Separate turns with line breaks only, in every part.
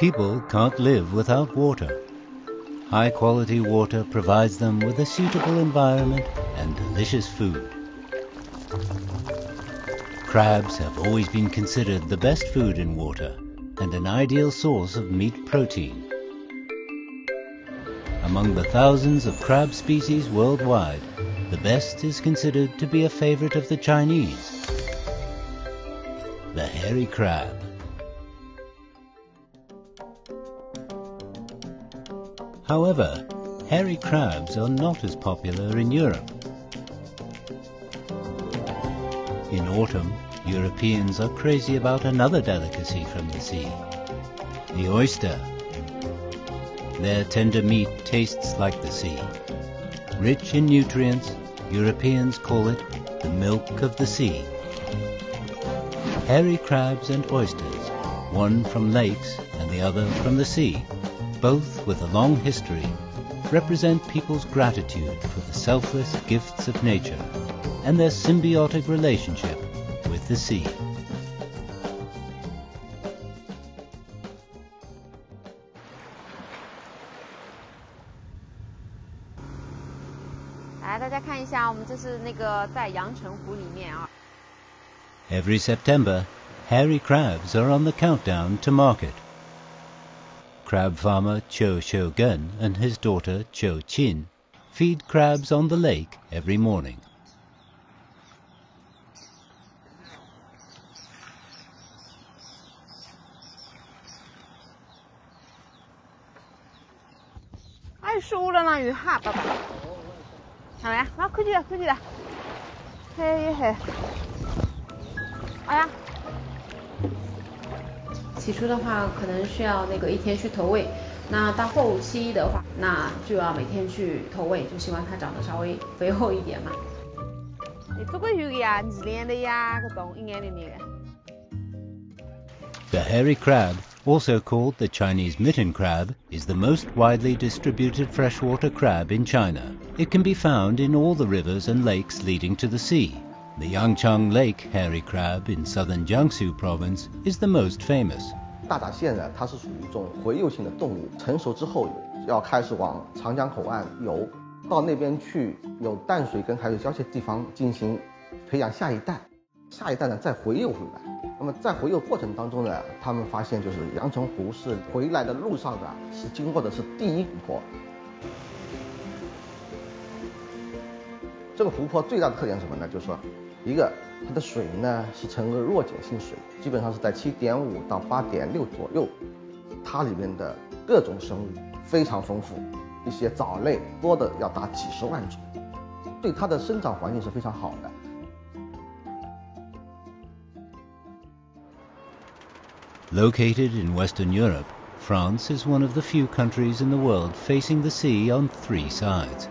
People can't live without water. High-quality water provides them with a suitable environment and delicious food. Crabs have always been considered the best food in water and an ideal source of meat protein. Among the thousands of crab species worldwide, the best is considered to be a favorite of the Chinese, the hairy crab. However, hairy crabs are not as popular in Europe. In autumn, Europeans are crazy about another delicacy from the sea, the oyster. Their tender meat tastes like the sea. Rich in nutrients, Europeans call it the milk of the sea. Hairy crabs and oysters, one from lakes and the other from the sea, both with a long history, represent people's gratitude for the selfless gifts of nature and their symbiotic relationship with the sea.
来，大家看一下，我们这是那个在阳澄湖里面啊。
Every September, hairy crabs are on the countdown to market. Crab farmer Cho Gun and his daughter Cho Chin feed crabs on the lake every morning.
Ai su了呢，鱼哈爸爸，看没？啊，快去了，快去了，嘿嘿，哎呀。
起初的话，可能需要那个一天去投喂，那到后期的话，那就要每天去投喂，就希望它长得稍微肥厚一点嘛。
你做过有个呀，2年的呀，搿种1年的。
The hairy crab, also called the Chinese mitten crab, is the most widely distributed freshwater crab in China. It can be found in all the rivers and lakes leading to the sea. The Yangcheng Lake hairy crab in southern Jiangsu province is the most famous.
大闸蟹呢，它是属于一种洄游性的动物，成熟之后要开始往长江口岸游，到那边去有淡水跟海水交界的地方进行培养下一代，下一代呢再洄游回来。那么在洄游过程当中呢，他们发现就是阳澄湖是回来的路上是经过的是第一湖泊。这个湖泊最大的特点是什么呢？就是说，一个它的水呢是呈个弱碱性水，基本上是在7.5到8.6左右。它里面的各种生物非常丰富，一些藻类多的要达几10万种，对它的生长环境是非常好的。
Located in Western Europe, France is one of the few countries in the world facing the sea on 3 sides.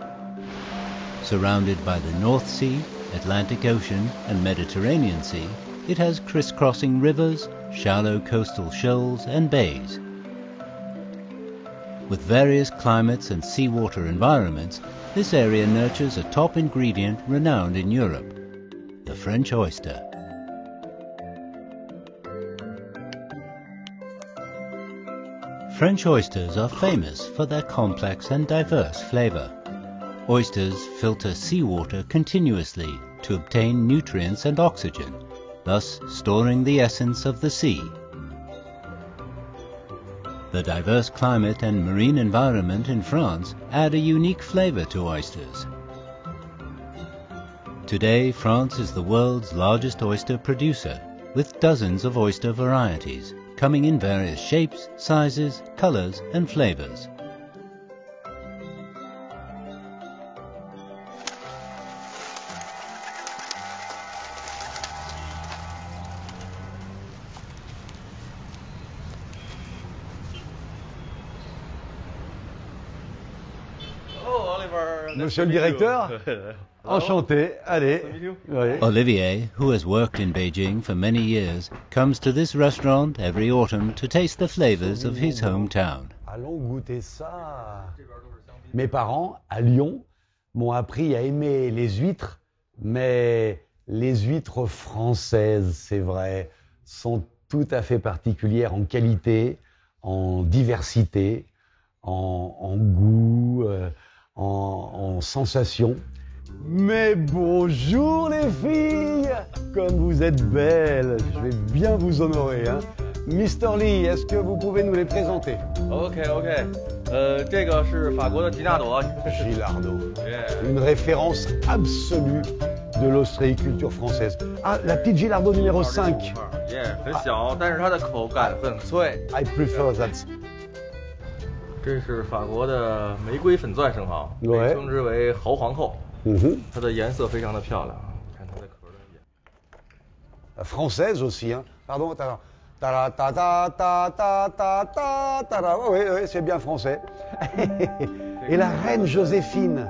Surrounded by the North Sea, Atlantic Ocean and Mediterranean Sea, it has crisscrossing rivers, shallow coastal shoals and bays. With various climates and seawater environments, this area nurtures a top ingredient renowned in Europe, the French oyster. French oysters are famous for their complex and diverse flavor. Oysters filter seawater continuously to obtain nutrients and oxygen, thus storing the essence of the sea. The diverse climate and marine environment in France add a unique flavor to oysters. Today, France is the world's largest oyster producer, with dozens of oyster varieties, coming in various shapes, sizes, colors and flavors.
Monsieur le directeur, enchanté, allez. Oui.
Olivier, who has worked in Beijing for many years, comes to this restaurant every autumn to taste the flavors of his hometown.
Allons goûter ça. Mes parents, à Lyon, m'ont appris à aimer les huîtres, mais les huîtres françaises, c'est vrai, sont tout à fait particulières en qualité, en diversité, en goût, en sensation. Mais bonjour les filles, comme vous êtes belles, je vais bien vous honorer, hein. Mr. Lee, est-ce que vous pouvez nous les présenter?
OK， 这个是法国的吉纳朵。
Gilardo, une référence absolue de l'ostréiculture française. Ah, la petite Gilardo numéro 5.
很小，但是它的口感很脆。
I prefer that.
这是法国的玫瑰粉钻生蚝，被称之为蚝皇后。它的颜色非常的漂亮，看它的壳的颜。
Française aussi, hein. Pardon, attends. Ta ta ta ta ta ta ta ta ta. Oui, oui, c'est bien français. Et la reine Joséphine.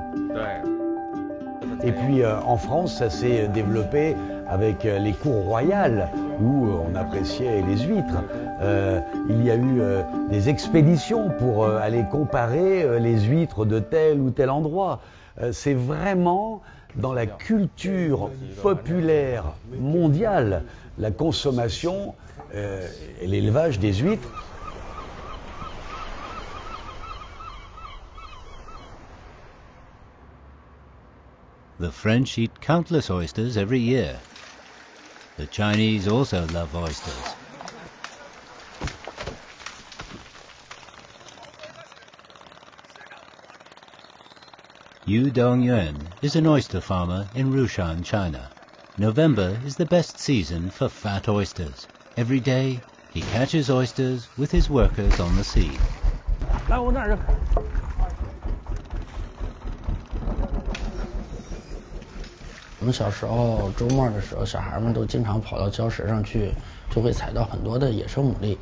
Et puis en France, ça s'est développé avec les cours royales où on appréciait les huîtres. Il y a eu des expéditions pour aller comparer les huîtres de tel ou tel endroit. C'est vraiment dans la culture populaire mondiale, la consommation et l'élevage des huîtres.
The French eat countless oysters every year. The Chinese also love oysters. Yu Dongyuan is an oyster farmer in Rushan, China. November is the best season for fat oysters. Every day he catches oysters with his workers on the sea.
来，我那儿。我们小时候周末的时候，小孩们都经常跑到礁石上去，就会采到很多的野生牡蛎。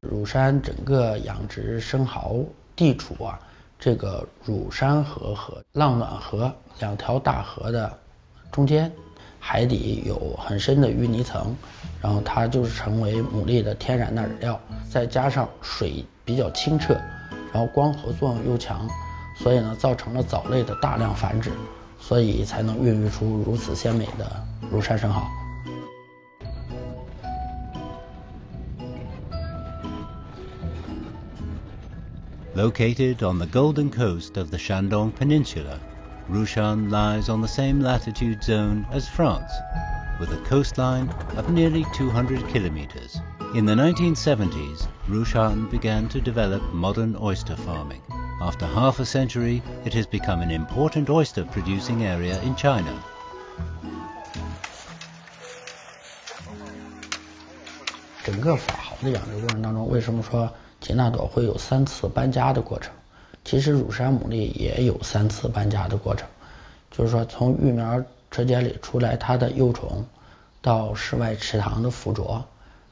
乳山整个养殖生蚝地处啊，这个乳山河和浪暖河两条大河的中间，海底有很深的淤泥层，然后它就是成为牡蛎的天然的饵料，再加上水比较清澈，然后光合作用又强，所以呢造成了藻类的大量繁殖，所以才能孕育出如此鲜美的乳山生蚝。
Located on the golden coast of the Shandong Peninsula, Rushan lies on the same latitude zone as France, with a coastline of nearly 200 kilometers. In the 1970s, Rushan began to develop modern oyster farming. After half a century, it has become an important oyster-producing area in China.
整个法蚝的养殖过程当中，为什么说吉纳朵会有3次搬家的过程？其实乳山牡蛎也有3次搬家的过程，就是说从育苗车间里出来它的幼虫，到室外池塘的附着，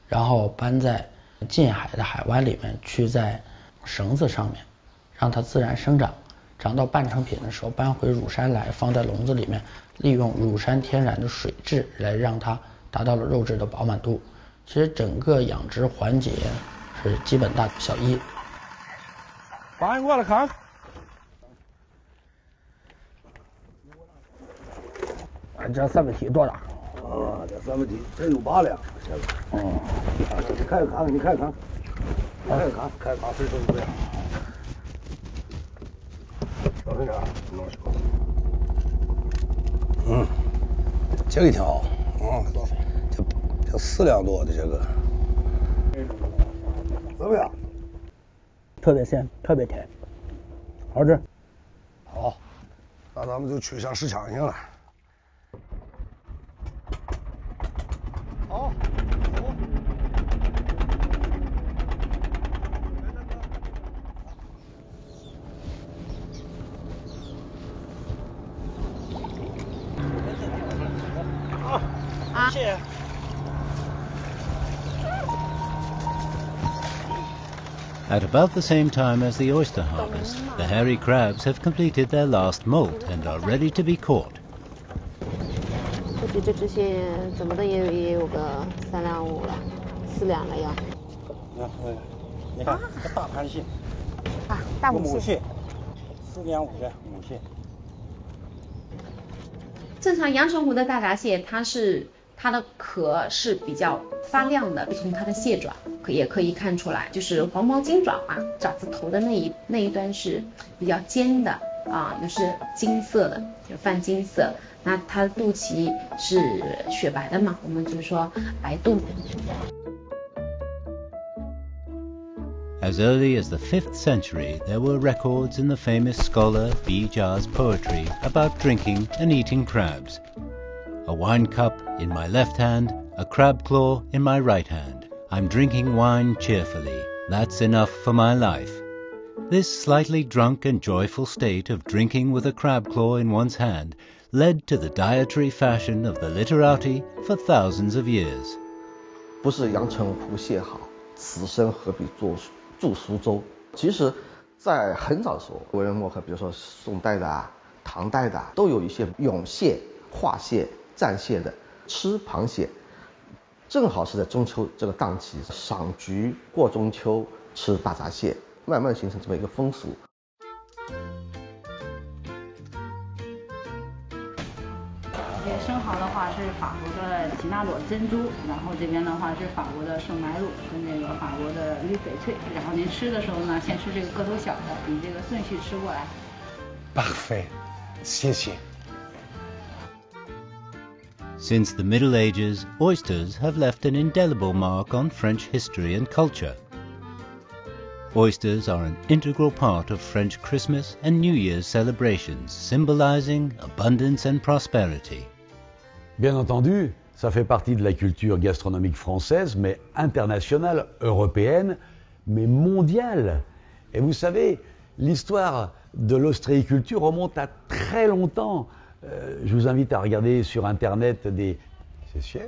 然后搬在近海的海湾里面去，在绳子上面让它自然生长，长到半成品的时候搬回乳山来，放在笼子里面，利用乳山天然的水质来让它达到了肉质的饱满度。其实整个养殖环节是基本大小一。
把你过来看。
这三个体多大？
啊，这三个体真有8两，现在。你看看，你看看，看看水都这样。小心点，弄手。这个挺好，这4两多的这个，怎么样？
特别鲜，特别甜，好吃。
好，那咱们就去向市场去了。好，走。
啊，
谢谢。
At about the same time as the oyster harvest, the hairy crabs have completed their last molt and are ready to be caught.
估计这只蟹怎么的也有个3两5了，4两了要。
你看这大盘蟹，
啊，大母
蟹，4两5的母蟹。
正常阳澄湖的大闸蟹，它的壳是比较发亮的，从它的蟹爪也可以看出来，就是黄毛金爪嘛，爪子头的那一端是比较尖的啊，又是金色的，就泛金色。那它的肚脐是雪白的嘛，我们就是说白肚。
As early as the 5th century, there were records in the famous scholar B. Jar's poetry about drinking and eating crabs. A wine cup in my left hand, a crab claw in my right hand. I'm drinking wine cheerfully. That's enough for my life. This slightly drunk and joyful state of drinking with a crab claw in one's hand led to the dietary fashion of the literati for thousands of years.
不是阳澄湖蟹好，此生何必著苏州。其实，在很早的时候，文人墨客，比如说宋代的唐代的都有一些咏蟹、画蟹、蘸蟹的，吃螃蟹，正好是在中秋这个档期，赏菊过中秋，吃大闸蟹，慢慢形成这么一个风俗。
生蚝的话是法国的奇纳朵珍珠，然后这边的话是法国的圣白露跟这个法国的绿翡翠。然后您吃的时候呢，先吃这个个头小的，以这个顺序吃过来。
Parfait， 谢谢。
Since the Middle Ages, oysters have left an indelible mark on French history and culture. Oysters are an integral part of French Christmas and New Year's celebrations, symbolizing abundance and prosperity.
Bien entendu, ça fait partie de la culture gastronomique française, mais internationale, européenne, mais mondiale. Et vous savez, l'histoire de l'ostréiculture remonte à très longtemps. Je vous invite à regarder sur Internet des... C'est sûr.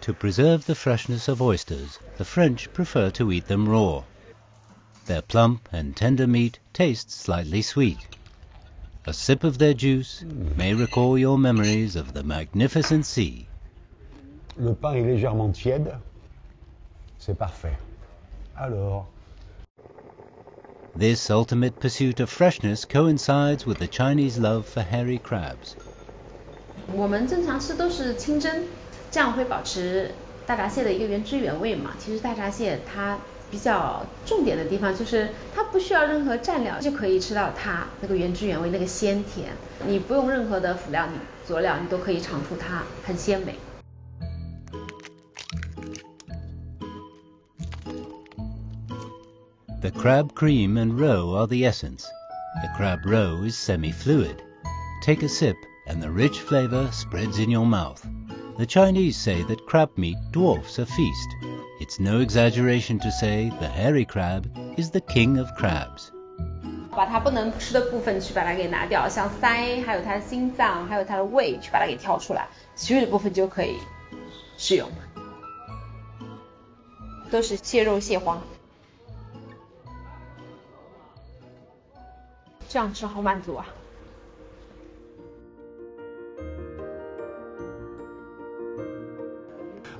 To preserve the freshness of oysters, the French prefer to eat them raw. Their plump and tender meat tastes slightly sweet. A sip of their juice may recall your memories of the magnificent sea.
Le pain est légèrement tiède, c'est parfait. Alors...
This ultimate pursuit of freshness coincides with the Chinese love for hairy crabs.
我们正常吃都是清蒸，这样会保持大闸蟹的一个原汁原味嘛。其实大闸蟹它比较重点的地方就是它不需要任何蘸料就可以吃到它那个原汁原味那个鲜甜，你不用任何的辅料你佐料你都可以尝出它很鲜美。
The crab cream and roe are the essence. The crab roe is semi-fluid. Take a sip and the rich flavor spreads in your mouth. The Chinese say that crab meat dwarfs a feast. It's no exaggeration to say the hairy crab is the king of crabs.
把它不能吃的部分去把它给拿掉，像鳃，还有它的心脏，还有它的胃，去把它给挑出来，其余的部分就可以食用。都是蟹肉蟹黄。这样吃好满足啊。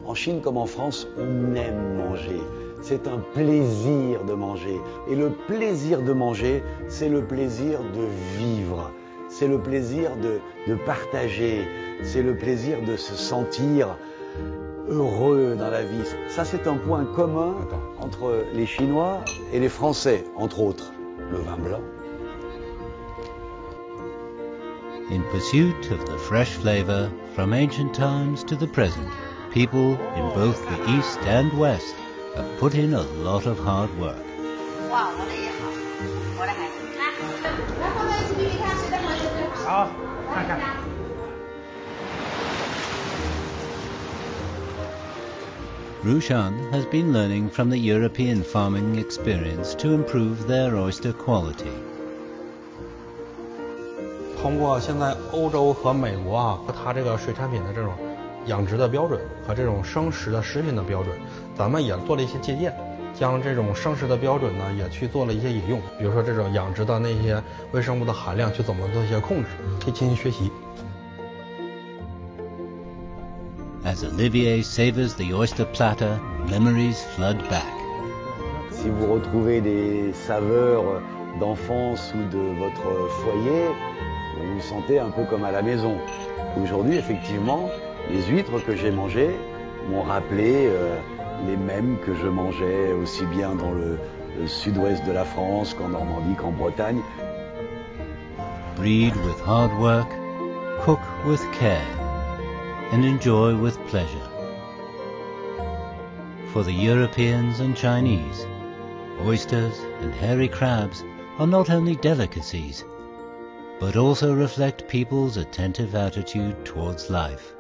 En Chine comme en France, on aime manger. C'est un plaisir de manger. Et le plaisir de manger, c'est le plaisir de vivre. C'est le plaisir de partager. C'est le plaisir de se sentir heureux dans la vie. Ça, c'est un point commun entre les Chinois et les Français, entre autres. Le vin blanc.
In pursuit of the fresh flavor, from ancient times to the present, people in both the East and West have put in a lot of hard work. Rushan has been learning from the European farming experience to improve their oyster quality.
通过现在欧洲和美国它这个水产品的这种养殖的标准和这种生食的食品的标准，咱们也做了一些借鉴，将这种生食的标准呢也去做了一些引用，比如说这种养殖的那些微生物的含量去怎么做一些控制，可以进行学习。
As Olivier savors the oyster platter, memories flood back.
Si vous retrouvez des saveurs d'enfance ou de votre foyer, vous vous sentez un peu comme à la maison. Aujourd'hui, effectivement, les huîtres que j'ai mangées m'ont rappelé les mêmes que je mangeais aussi bien dans le sud-ouest de la France qu'en Normandie, qu'en Bretagne.
Breed with hard work, cook with care, and enjoy with pleasure. For the Europeans and Chinese, oysters and hairy crabs are not only delicacies, but also reflect people's attentive attitude towards life.